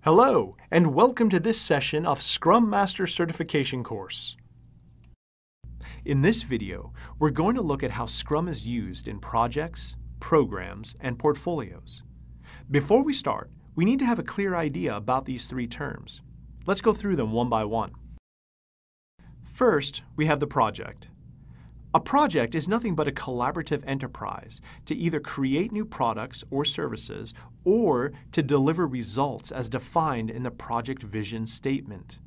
Hello, and welcome to this session of Scrum Master Certification course. In this video, we're going to look at how Scrum is used in projects, programs, and portfolios. Before we start, we need to have a clear idea about these three terms. Let's go through them one by one. First, we have the project. A project is nothing but a collaborative enterprise to either create new products or services or to deliver results as defined in the project vision statement.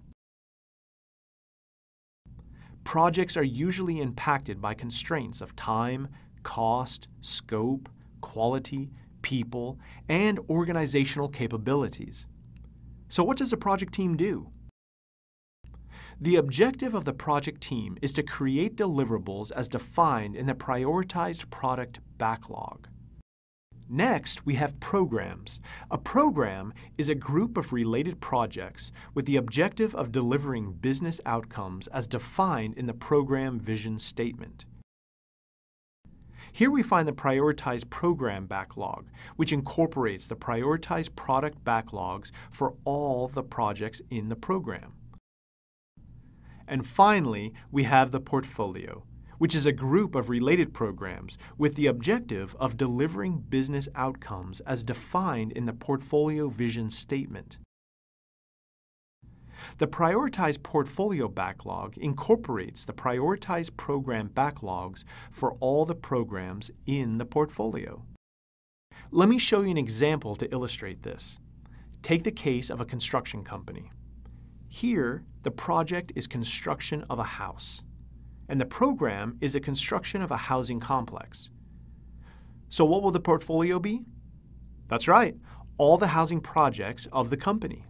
Projects are usually impacted by constraints of time, cost, scope, quality, people, and organizational capabilities. So what does a project team do? The objective of the project team is to create deliverables as defined in the prioritized product backlog. Next, we have programs. A program is a group of related projects with the objective of delivering business outcomes as defined in the program vision statement. Here we find the prioritized program backlog, which incorporates the prioritized product backlogs for all the projects in the program. And finally, we have the portfolio, which is a group of related programs with the objective of delivering business outcomes as defined in the portfolio vision statement. The prioritized portfolio backlog incorporates the prioritized program backlogs for all the programs in the portfolio. Let me show you an example to illustrate this. Take the case of a construction company. Here, the project is construction of a house, and the program is a construction of a housing complex. So what will the portfolio be? That's right, all the housing projects of the company.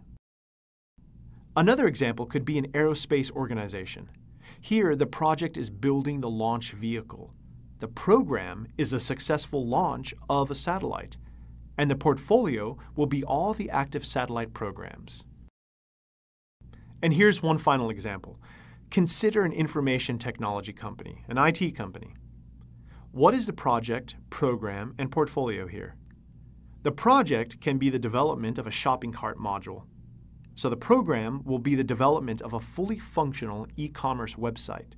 Another example could be an aerospace organization. Here, the project is building the launch vehicle. The program is a successful launch of a satellite, and the portfolio will be all the active satellite programs. And here's one final example. Consider an information technology company, an IT company. What is the project, program, and portfolio here? The project can be the development of a shopping cart module. So the program will be the development of a fully functional e-commerce website.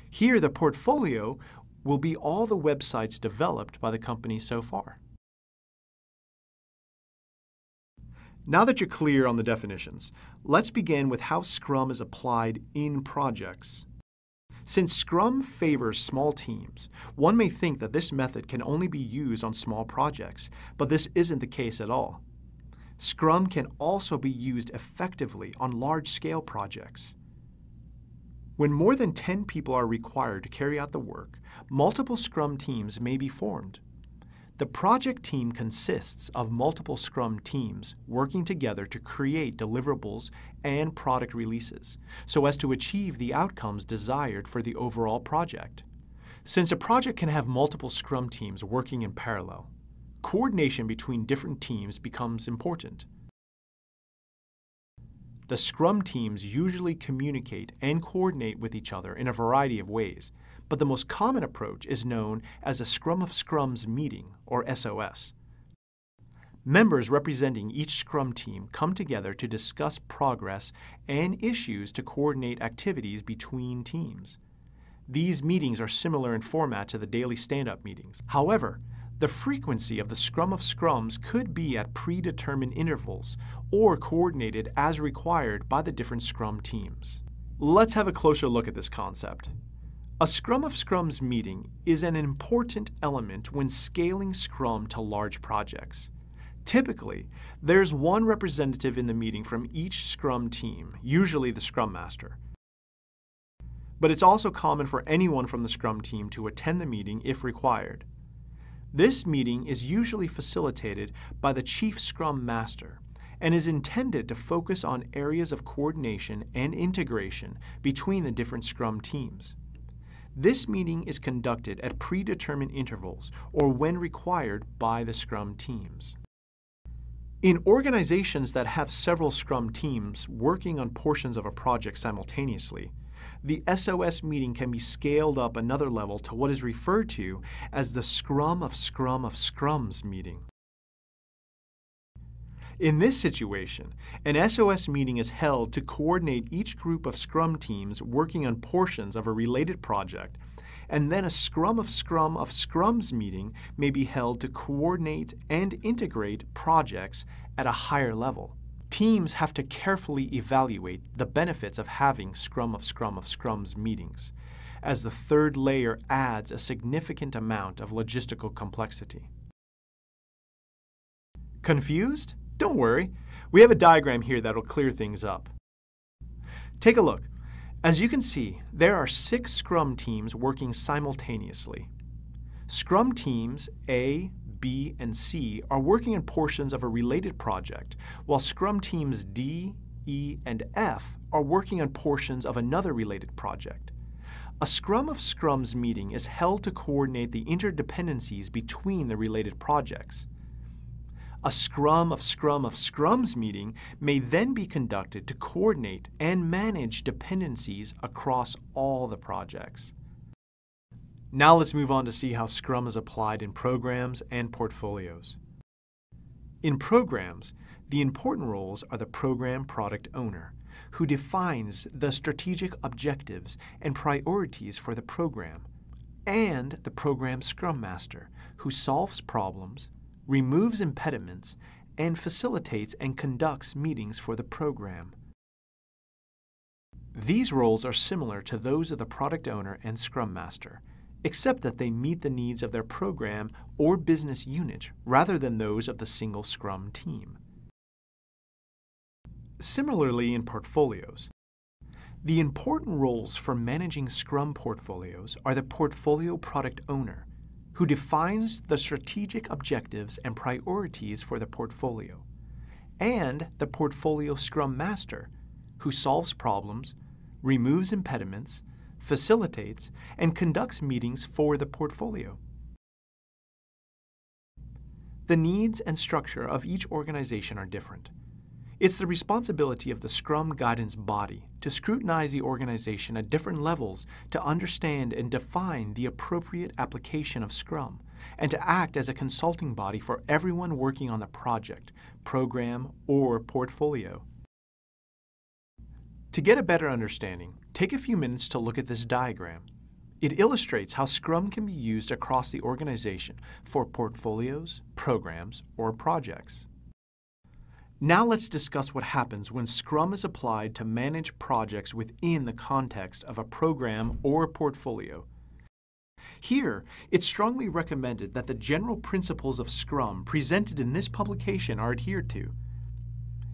Here, the portfolio will be all the websites developed by the company so far. Now that you're clear on the definitions, let's begin with how Scrum is applied in projects. Since Scrum favors small teams, one may think that this method can only be used on small projects, but this isn't the case at all. Scrum can also be used effectively on large-scale projects. When more than 10 people are required to carry out the work, multiple Scrum teams may be formed. The project team consists of multiple Scrum teams working together to create deliverables and product releases so as to achieve the outcomes desired for the overall project. Since a project can have multiple Scrum teams working in parallel, coordination between different teams becomes important. The Scrum teams usually communicate and coordinate with each other in a variety of ways, but the most common approach is known as a Scrum of Scrums meeting, or SOS. Members representing each Scrum team come together to discuss progress and issues to coordinate activities between teams. These meetings are similar in format to the daily stand-up meetings. However, the frequency of the Scrum of Scrums could be at predetermined intervals or coordinated as required by the different Scrum teams. Let's have a closer look at this concept. A Scrum of Scrums meeting is an important element when scaling Scrum to large projects. Typically, there's one representative in the meeting from each Scrum team, usually the Scrum Master. But it's also common for anyone from the Scrum team to attend the meeting if required. This meeting is usually facilitated by the Chief Scrum Master and is intended to focus on areas of coordination and integration between the different Scrum teams. This meeting is conducted at predetermined intervals or when required by the Scrum teams. In organizations that have several Scrum teams working on portions of a project simultaneously, the SOS meeting can be scaled up another level to what is referred to as the Scrum of Scrums meeting. In this situation, an SOS meeting is held to coordinate each group of Scrum teams working on portions of a related project, and then a Scrum of Scrums meeting may be held to coordinate and integrate projects at a higher level. Teams have to carefully evaluate the benefits of having Scrum of Scrums meetings, as the third layer adds a significant amount of logistical complexity. Confused? Don't worry. We have a diagram here that'll clear things up. Take a look. As you can see, there are 6 Scrum teams working simultaneously. Scrum teams A, B, and C are working on portions of a related project, while Scrum teams D, E, and F are working on portions of another related project. A Scrum of Scrums meeting is held to coordinate the interdependencies between the related projects. A Scrum of Scrums meeting may then be conducted to coordinate and manage dependencies across all the projects. Now let's move on to see how Scrum is applied in programs and portfolios. In programs, the important roles are the program product owner, who defines the strategic objectives and priorities for the program, and the program Scrum Master, who solves problems, removes impediments, and facilitates and conducts meetings for the program. These roles are similar to those of the product owner and Scrum Master, except that they meet the needs of their program or business unit rather than those of the single Scrum team. Similarly in portfolios, the important roles for managing Scrum portfolios are the portfolio product owner, who defines the strategic objectives and priorities for the portfolio, and the portfolio Scrum Master, who solves problems, removes impediments, facilitates, and conducts meetings for the portfolio. The needs and structure of each organization are different. It's the responsibility of the Scrum guidance body to scrutinize the organization at different levels to understand and define the appropriate application of Scrum, and to act as a consulting body for everyone working on the project, program, or portfolio. To get a better understanding, take a few minutes to look at this diagram. It illustrates how Scrum can be used across the organization for portfolios, programs, or projects. Now let's discuss what happens when Scrum is applied to manage projects within the context of a program or portfolio. Here, it's strongly recommended that the general principles of Scrum presented in this publication are adhered to.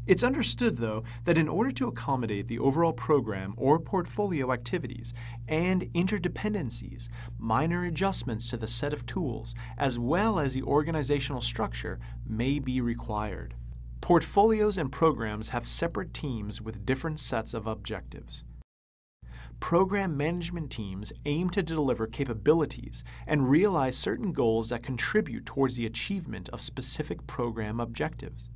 It's understood, though, that in order to accommodate the overall program or portfolio activities and interdependencies, minor adjustments to the set of tools, as well as the organizational structure, may be required. Portfolios and programs have separate teams with different sets of objectives. Program management teams aim to deliver capabilities and realize certain goals that contribute towards the achievement of specific program objectives.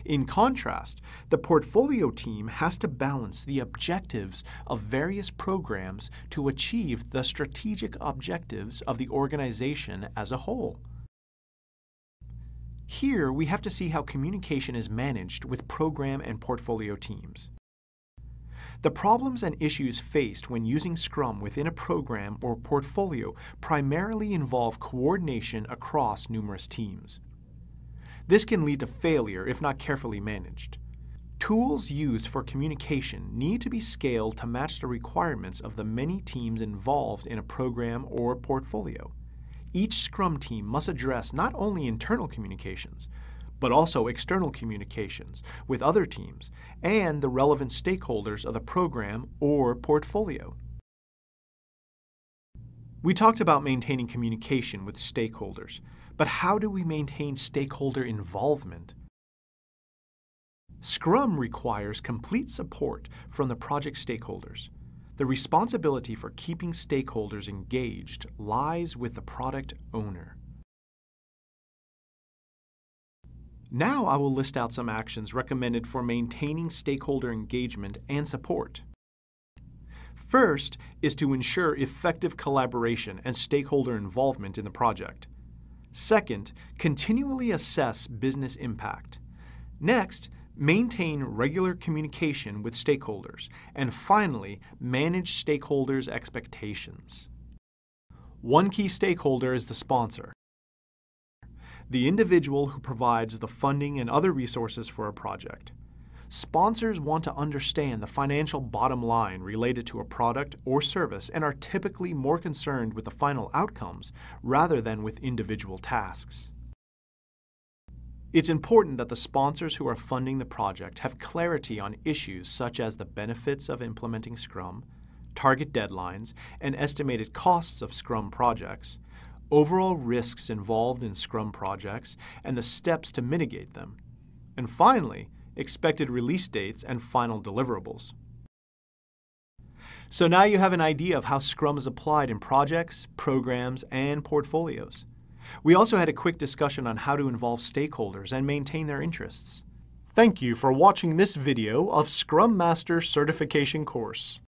In contrast, the portfolio team has to balance the objectives of various programs to achieve the strategic objectives of the organization as a whole. Here, we have to see how communication is managed with program and portfolio teams. The problems and issues faced when using Scrum within a program or portfolio primarily involve coordination across numerous teams. This can lead to failure if not carefully managed. Tools used for communication need to be scaled to match the requirements of the many teams involved in a program or portfolio. Each Scrum team must address not only internal communications, but also external communications with other teams and the relevant stakeholders of the program or portfolio. We talked about maintaining communication with stakeholders, but how do we maintain stakeholder involvement? Scrum requires complete support from the project stakeholders. The responsibility for keeping stakeholders engaged lies with the product owner. Now I will list out some actions recommended for maintaining stakeholder engagement and support. First is to ensure effective collaboration and stakeholder involvement in the project. Second, continually assess business impact. Next, maintain regular communication with stakeholders. And finally, manage stakeholders' expectations. One key stakeholder is the sponsor, the individual who provides the funding and other resources for a project. Sponsors want to understand the financial bottom line related to a product or service and are typically more concerned with the final outcomes rather than with individual tasks. It's important that the sponsors who are funding the project have clarity on issues such as the benefits of implementing Scrum, target deadlines, and estimated costs of Scrum projects, overall risks involved in Scrum projects, and the steps to mitigate them, and finally, expected release dates and final deliverables. So now you have an idea of how Scrum is applied in projects, programs, and portfolios. We also had a quick discussion on how to involve stakeholders and maintain their interests. Thank you for watching this video of Scrum Master Certification course.